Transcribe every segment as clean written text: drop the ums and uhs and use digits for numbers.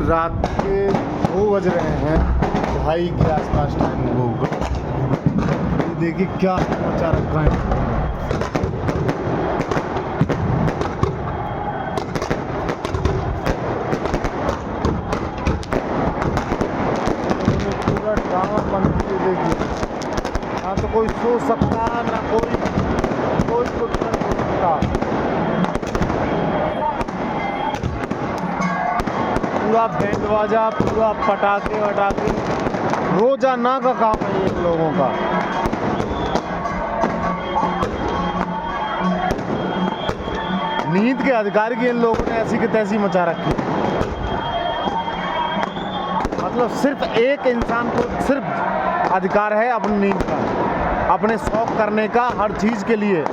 रात के 2 बज रहे हैं, 2:30 के आसपास टाइम होगा। ये देखिए क्या मचा रखा है। पूरा ड्रामा बंद किए देखिए, ना तो कोई सो सकता ना कोई कुछ कर सकता। पूरा बैंड बाजा, पूरा पटाखे वटाखे, रोजाना का काम है इन लोगों का। नींद के अधिकार की इन लोगों ने ऐसी की तैसी मचा रखी। मतलब सिर्फ एक इंसान को सिर्फ अधिकार है अपनी नींद का, अपने शौक करने का। हर चीज़ के लिए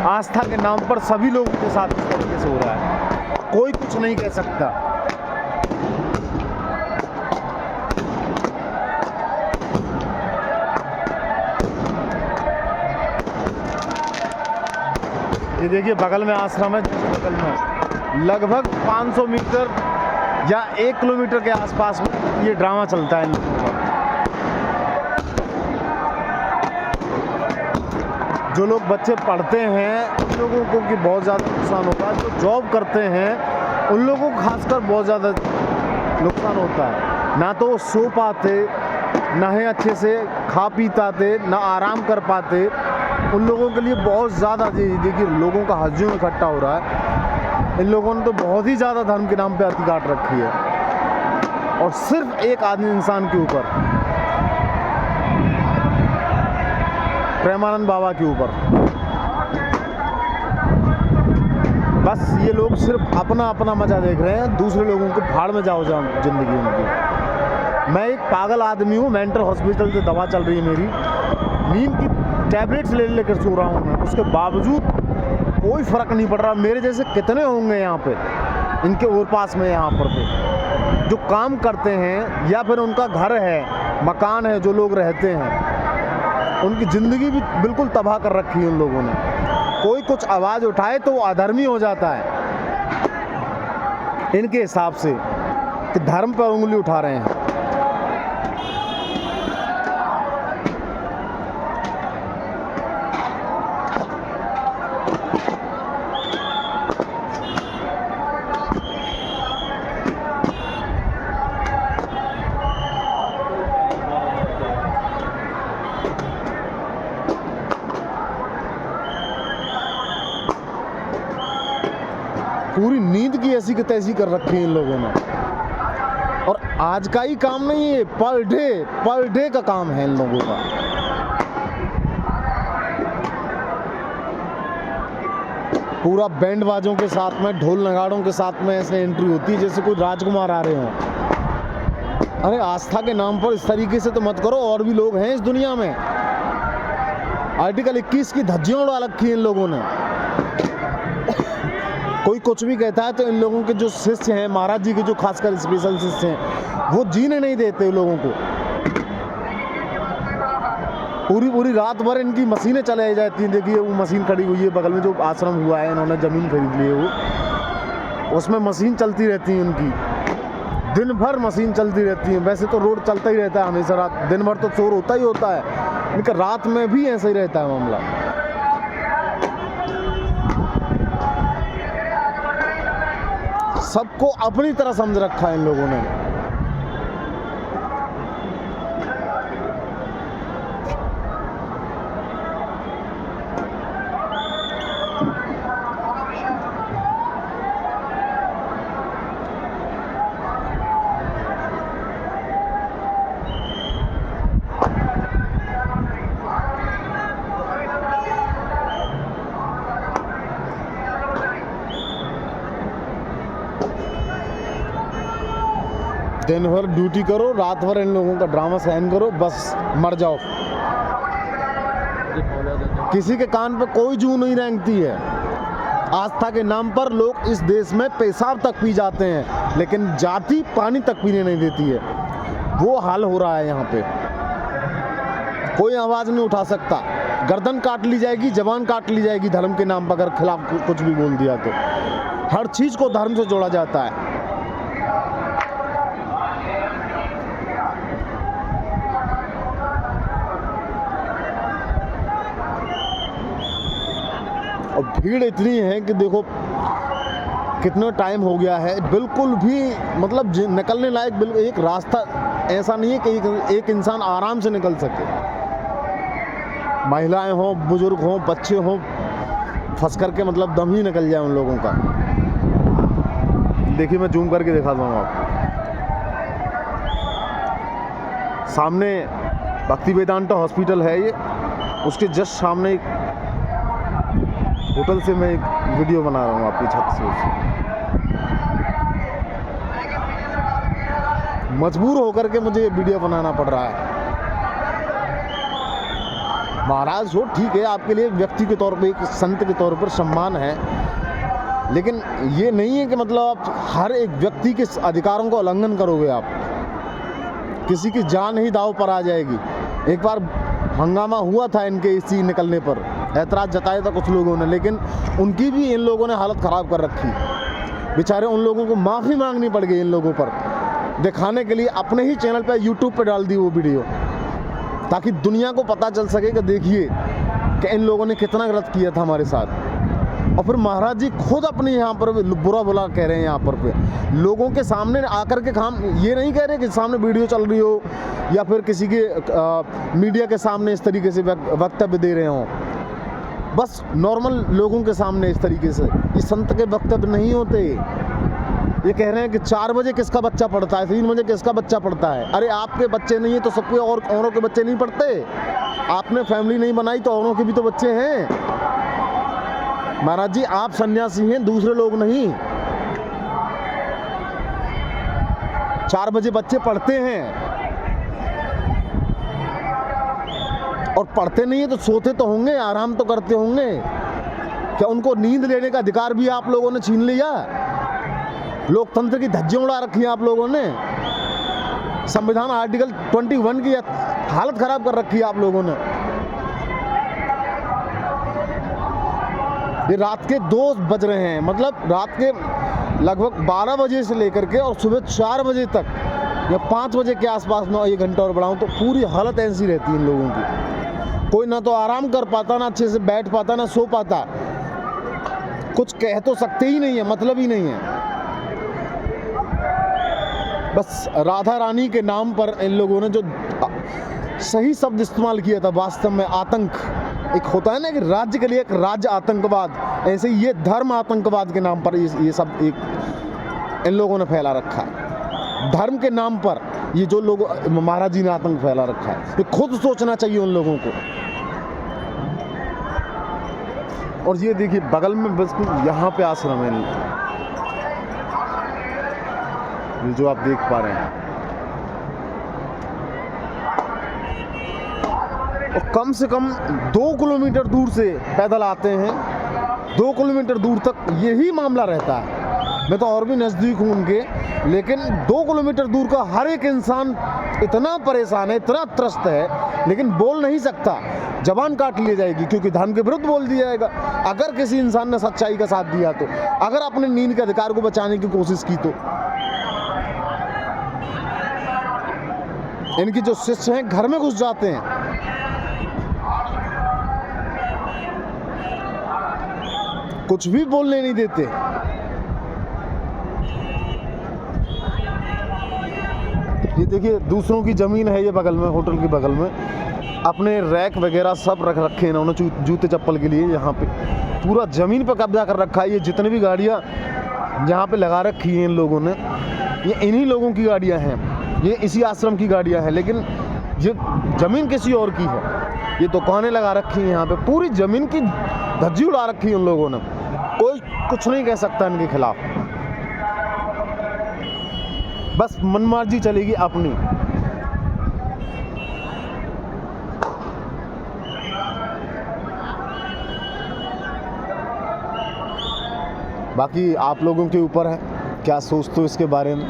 आस्था के नाम पर सभी लोगों के साथ इस तरीके से हो रहा है, कोई कुछ नहीं कह सकता। ये देखिए बगल में आश्रम है, बगल में लगभग 500 मीटर या 1 किलोमीटर के आसपास में ये ड्रामा चलता है इन लोगों का। जो लोग बच्चे पढ़ते हैं उन लोगों को कि बहुत ज़्यादा नुकसान होता है। जो जॉब करते हैं उन लोगों को खासकर बहुत ज़्यादा नुकसान होता है। ना तो वो सो पाते, ना ही अच्छे से खा पी पाते, ना आराम कर पाते। उन लोगों के लिए बहुत ज़्यादा, देखिए लोगों का हज्जों इकट्ठा हो रहा है। इन लोगों ने तो बहुत ही ज़्यादा धर्म के नाम पे अति काट रखी है, और सिर्फ एक आदमी इंसान के ऊपर, प्रेमानंद बाबा के ऊपर। बस ये लोग सिर्फ अपना अपना मजा देख रहे हैं, दूसरे लोगों को भाड़ में जाओ जिंदगी उनकी। मैं एक पागल आदमी हूँ, मेंटल हॉस्पिटल से दवा चल रही है मेरी, नींद की टैबलेट्स ले लेकर सो रहा हूँ मैं, उसके बावजूद कोई फ़र्क नहीं पड़ रहा। मेरे जैसे कितने होंगे यहाँ पे, इनके और पास में यहाँ पर पे जो काम करते हैं या फिर उनका घर है, मकान है, जो लोग रहते हैं, उनकी ज़िंदगी भी बिल्कुल तबाह कर रखी है उन लोगों ने। कोई कुछ आवाज़ उठाए तो वो अधर्मी हो जाता है इनके हिसाब से, कि धर्म पर उंगली उठा रहे हैं। पूरी नींद की ऐसी की तैसी कर रखी है इन लोगों ने। और आज का ही काम नहीं है, पर डे का काम है इन लोगों का। पूरा बैंड बाजों के साथ में, ढोल नगाड़ों के साथ में ऐसे एंट्री होती है जैसे कोई राजकुमार आ रहे हों। अरे आस्था के नाम पर इस तरीके से तो मत करो, और भी लोग हैं इस दुनिया में। आर्टिकल 21 की धज्जियां उड़ा रखी है इन लोगों ने। कोई कुछ भी कहता है तो इन लोगों के जो शिष्य हैं, महाराज जी के जो खासकर स्पेशल शिष्य हैं, वो जीने नहीं देते लोगों को। पूरी रात भर इनकी मशीनें चलाई जाती हैं। देखिए वो मशीन खड़ी हुई है बगल में, जो आश्रम हुआ है, इन्होंने ज़मीन खरीद ली है, वो उसमें मशीन चलती रहती है उनकी, दिन भर मशीन चलती रहती है। वैसे तो रोड चलता ही रहता है हमेशा, रात दिन भर तो शोर होता ही होता है, लेकिन रात में भी ऐसा ही रहता है मामला। सबको अपनी तरह समझ रखा है इन लोगों ने। दिन भर ड्यूटी करो, रात भर इन लोगों का ड्रामा सहन करो, बस मर जाओ। किसी के कान पे कोई जू नहीं रेंगती है। आस्था के नाम पर लोग इस देश में पेशाब तक पी जाते हैं, लेकिन जाति पानी तक पीने नहीं देती है। वो हाल हो रहा है यहाँ पे। कोई आवाज़ नहीं उठा सकता, गर्दन काट ली जाएगी, जबान काट ली जाएगी धर्म के नाम पर अगर खिलाफ कुछ भी बोल दिया तो। हर चीज़ को धर्म से जोड़ा जाता है। और भीड़ इतनी है कि देखो कितना टाइम हो गया है, बिल्कुल भी मतलब निकलने लायक बिल्कुल एक रास्ता ऐसा नहीं है कि एक इंसान आराम से निकल सके। महिलाएं हों, बुजुर्ग हों, बच्चे हों, फंस करके मतलब दम ही निकल जाए उन लोगों का। देखिए मैं जूम करके दिखा दूँगा आपको। सामने भक्ति वेदांता हॉस्पिटल है ये, उसके जस्ट सामने एक होटल से मैं एक वीडियो बना रहा हूँ आपकी छत से। मजबूर होकर के मुझे ये वीडियो बनाना पड़ रहा है। महाराज हो ठीक है, आपके लिए एक व्यक्ति के तौर पे, एक संत के तौर पर सम्मान है, लेकिन ये नहीं है कि मतलब आप हर एक व्यक्ति के अधिकारों का उल्लंघन करोगे। आप किसी की जान ही दांव पर आ जाएगी। एक बार हंगामा हुआ था इनके इसी निकलने पर, ऐतराज़ जताया था कुछ लोगों ने, लेकिन उनकी भी इन लोगों ने हालत ख़राब कर रखी। बेचारे उन लोगों को माफ़ी मांगनी पड़ गई इन लोगों पर, दिखाने के लिए अपने ही चैनल पे यूट्यूब पे डाल दी वो वीडियो, ताकि दुनिया को पता चल सके कि देखिए कि इन लोगों ने कितना गलत किया था हमारे साथ। और फिर महाराज जी खुद अपने यहाँ पर बुरा भला कह रहे हैं, यहाँ पर पे लोगों के सामने आकर के काम ये नहीं कह रहे कि सामने वीडियो चल रही हो या फिर किसी के मीडिया के सामने इस तरीके से वक्तव्य दे रहे हों, बस नॉर्मल लोगों के सामने इस तरीके से। ये संत के वक्तव्य नहीं होते। ये कह रहे हैं कि 4 बजे किसका बच्चा पढ़ता है, 3 बजे किसका बच्चा पढ़ता है। अरे आपके बच्चे नहीं है तो सबके औरों के बच्चे नहीं पढ़ते? आपने फैमिली नहीं बनाई तो औरों के भी तो बच्चे हैं। महाराज जी आप सन्यासी हैं, दूसरे लोग नहीं। 4 बजे बच्चे पढ़ते हैं, और पढ़ते नहीं है तो सोते तो होंगे, आराम तो करते होंगे। क्या उनको नींद लेने का अधिकार भी आप लोगों ने छीन लिया? लोकतंत्र की धज्जियां उड़ा रखी है आप लोगों ने। संविधान आर्टिकल 21 की हालत खराब कर रखी है आप लोगों ने। ये रात के 2 बज रहे हैं, मतलब रात के लगभग 12 बजे से लेकर के और सुबह 4 बजे तक या 5 बजे के आसपास में 1 घंटा और बढ़ाऊं तो पूरी हालत ऐसी रहती है इन लोगों की। कोई ना तो आराम कर पाता, ना अच्छे से बैठ पाता, ना सो पाता। कुछ कह तो सकते ही नहीं है, मतलब ही नहीं है। बस राधा रानी के नाम पर इन लोगों ने जो सही शब्द इस्तेमाल किया था, वास्तव में आतंक एक होता है ना कि राज्य के लिए एक राज्य आतंकवाद, ऐसे ये धर्म आतंकवाद के नाम पर ये सब एक इन लोगों ने फैला रखा है। धर्म के नाम पर ये जो लोग महाराज जी ने आतंक फैला रखा है, ये खुद सोचना चाहिए उन लोगों को। और ये देखिए बगल में बिल्कुल यहाँ पे आश्रम है, ये जो आप देख पा रहे हैं। और कम से कम 2 किलोमीटर दूर से पैदल आते हैं, 2 किलोमीटर दूर तक यही मामला रहता है। मैं तो और भी नज़दीक हूँ उनके, लेकिन 2 किलोमीटर दूर का हर एक इंसान इतना परेशान है, इतना त्रस्त है, लेकिन बोल नहीं सकता। जबान काट ली जाएगी क्योंकि धर्म के विरुद्ध बोल दिया जाएगा। अगर किसी इंसान ने सच्चाई का साथ दिया तो, अगर अपने नींद के अधिकार को बचाने की कोशिश की तो। इनकी जो शिष्य हैं घर में घुस जाते हैं। कुछ भी बोलने नहीं देते। ये देखिए दूसरों की ज़मीन है, ये बगल में होटल के बगल में अपने रैक वगैरह सब रख रखे हैं इन्होंने जूते चप्पल के लिए। यहाँ पे पूरा ज़मीन पर कब्जा कर रखा है। ये जितने भी गाड़ियाँ यहाँ पे लगा रखी हैं इन लोगों ने, ये इन्हीं लोगों की गाड़ियाँ हैं, ये इसी आश्रम की गाड़ियाँ हैं, लेकिन ये ज़मीन किसी और की है। ये दुकानें लगा रखी हैं यहाँ पे, पूरी ज़मीन की धज्जी उड़ा रखी है उन लोगों ने। कोई कुछ नहीं कह सकता इनके खिलाफ, बस मनमर्जी चलेगी अपनी। बाकी आप लोगों के ऊपर है क्या सोचते हो इसके बारे में।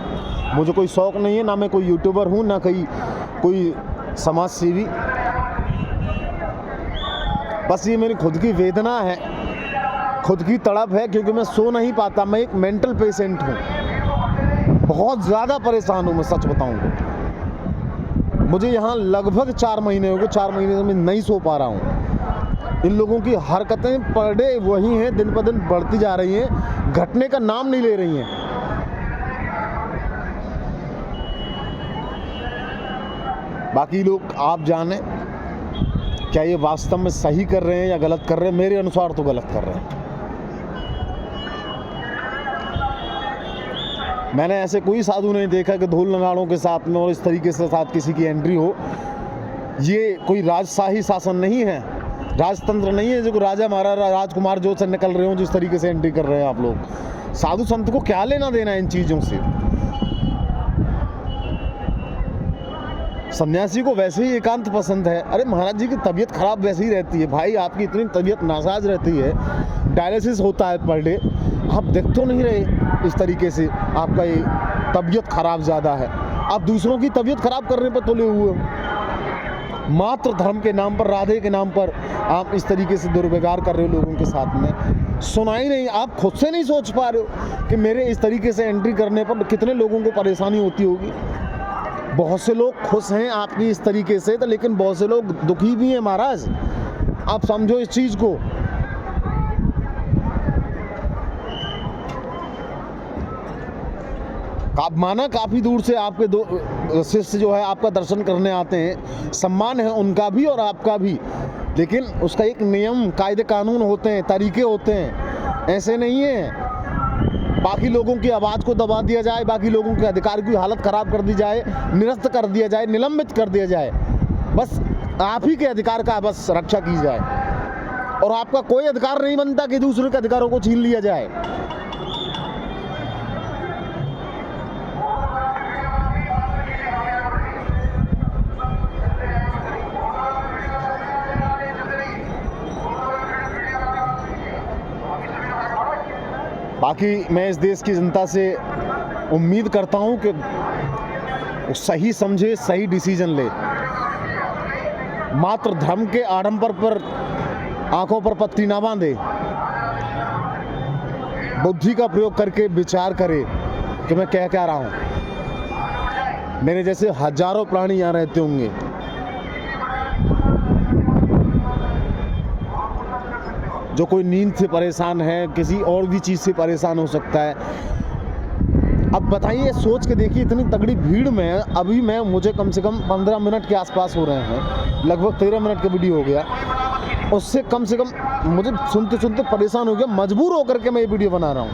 मुझे कोई शौक़ नहीं है, ना मैं कोई यूट्यूबर हूँ, ना कोई समाज सेवी। बस ये मेरी खुद की वेदना है, खुद की तड़प है, क्योंकि मैं सो नहीं पाता। मैं एक मेंटल पेशेंट हूँ, बहुत ज़्यादा परेशान हूँ मैं सच बताऊँ तो। मुझे यहाँ लगभग 4 महीने हो गए, 4 महीने से मैं नहीं सो पा रहा हूँ। इन लोगों की हरकतें पर डे वही हैं, दिन पर दिन बढ़ती जा रही हैं, घटने का नाम नहीं ले रही हैं। बाकी लोग आप जाने क्या ये वास्तव में सही कर रहे हैं या गलत कर रहे हैं। मेरे अनुसार तो गलत कर रहे हैं। मैंने ऐसे कोई साधु नहीं देखा कि ढोल नगाड़ों के साथ में और इस तरीके से साथ किसी की एंट्री हो। ये कोई राजशाही शासन नहीं है, राजतंत्र नहीं है जो राजा महाराजा राजकुमार जो से निकल रहे हो, जिस तरीके से एंट्री कर रहे हैं आप लोग। साधु संत को क्या लेना देना इन चीज़ों से। सन्यासी को वैसे ही एकांत पसंद है। अरे महाराज जी की तबीयत खराब वैसे ही रहती है भाई, आपकी इतनी तबीयत नासाज रहती है, डायलिसिस होता है पर डे, आप देख तो नहीं रहे इस तरीके से आपका ये तबीयत खराब ज़्यादा है, आप दूसरों की तबीयत खराब करने पर तुले हुए हो। मात्र धर्म के नाम पर, राधे के नाम पर आप इस तरीके से दुर्व्यवहार कर रहे हो लोगों के साथ में। सुना ही नहीं, आप खुद से नहीं सोच पा रहे हो कि मेरे इस तरीके से एंट्री करने पर कितने लोगों को परेशानी होती होगी। बहुत से लोग खुश हैं आपकी इस तरीके से तो, लेकिन बहुत से लोग दुखी भी हैं महाराज, आप समझो इस चीज़ को। आप माना काफ़ी दूर से आपके दो शिष्य जो है आपका दर्शन करने आते हैं, सम्मान है उनका भी और आपका भी, लेकिन उसका एक नियम कायदे कानून होते हैं, तरीके होते हैं। ऐसे नहीं है बाकी लोगों की आवाज़ को दबा दिया जाए, बाकी लोगों के अधिकार की हालत ख़राब कर दी जाए, निरस्त कर दिया जाए, निलंबित कर दिया जाए। बस आप ही के अधिकार का बस रक्षा की जाए और आपका कोई अधिकार नहीं बनता कि दूसरे के अधिकारों को छीन लिया जाए। बाकी मैं इस देश की जनता से उम्मीद करता हूं कि वो सही समझे, सही डिसीजन ले। मात्र धर्म के आडंबर पर आंखों पर पत्ती ना बांधे, बुद्धि का प्रयोग करके विचार करे कि मैं क्या रहा हूं। मेरे जैसे हजारों प्राणी यहाँ रहते होंगे, जो कोई नींद से परेशान है, किसी और भी चीज़ से परेशान हो सकता है। अब बताइए, सोच के देखिए, इतनी तगड़ी भीड़ में अभी मुझे कम से कम 15 मिनट के आसपास हो रहे हैं, लगभग 13 मिनट का वीडियो हो गया। उससे कम से कम मुझे सुनते सुनते परेशान हो गया, मजबूर होकर के मैं ये वीडियो बना रहा हूँ।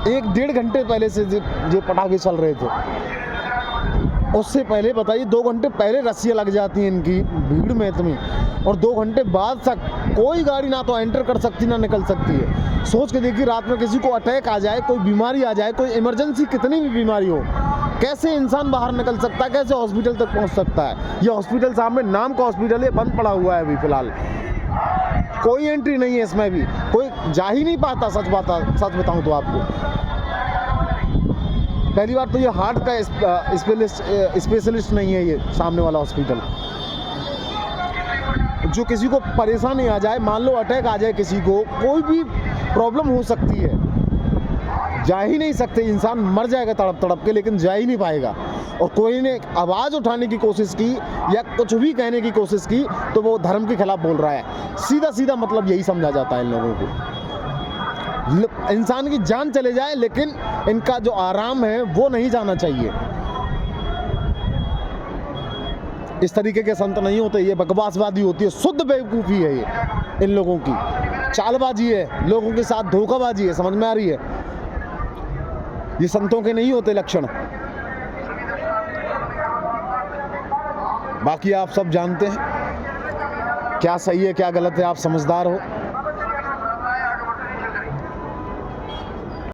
1-1.5 घंटे पहले से जो पटाखे चल रहे थे, उससे पहले बताइए 2 घंटे पहले रस्सियाँ लग जाती हैं इनकी भीड़ में इतनी, और 2 घंटे बाद तक कोई गाड़ी ना तो एंटर कर सकती ना निकल सकती है। सोच के देखिए, रात में किसी को अटैक आ जाए, कोई बीमारी आ जाए, कोई इमरजेंसी कितनी भी बीमारी हो, कैसे इंसान बाहर निकल सकता है, कैसे हॉस्पिटल तक पहुंच सकता है। ये हॉस्पिटल सामने नाम का हॉस्पिटल है, बंद पड़ा हुआ है अभी फिलहाल, कोई एंट्री नहीं है इसमें भी, कोई जा ही नहीं पाता। सच बताऊं तो आपको पहली बार तो ये हार्ट का स्पेशलिस्ट नहीं है ये सामने वाला हॉस्पिटल। जो किसी को परेशानी आ जाए, मान लो अटैक आ जाए, किसी को कोई भी प्रॉब्लम हो सकती है, जा ही नहीं सकते, इंसान मर जाएगा तड़प तड़प के, लेकिन जा ही नहीं पाएगा। और कोई ने आवाज़ उठाने की कोशिश की या कुछ भी कहने की कोशिश की तो वो धर्म के खिलाफ बोल रहा है। सीधा सीधा मतलब यही समझा जाता है इन लोगों को। इंसान की जान चले जाए लेकिन इनका जो आराम है वो नहीं जाना चाहिए। इस तरीके के संत नहीं होते, ये बकवासवादी होती है, शुद्ध बेवकूफ़ी है ये, इन लोगों की चालबाजी है, लोगों के साथ धोखाबाजी है। समझ में आ रही है? ये संतों के नहीं होते लक्षण। बाकी आप सब जानते हैं क्या सही है क्या गलत है, आप समझदार हो।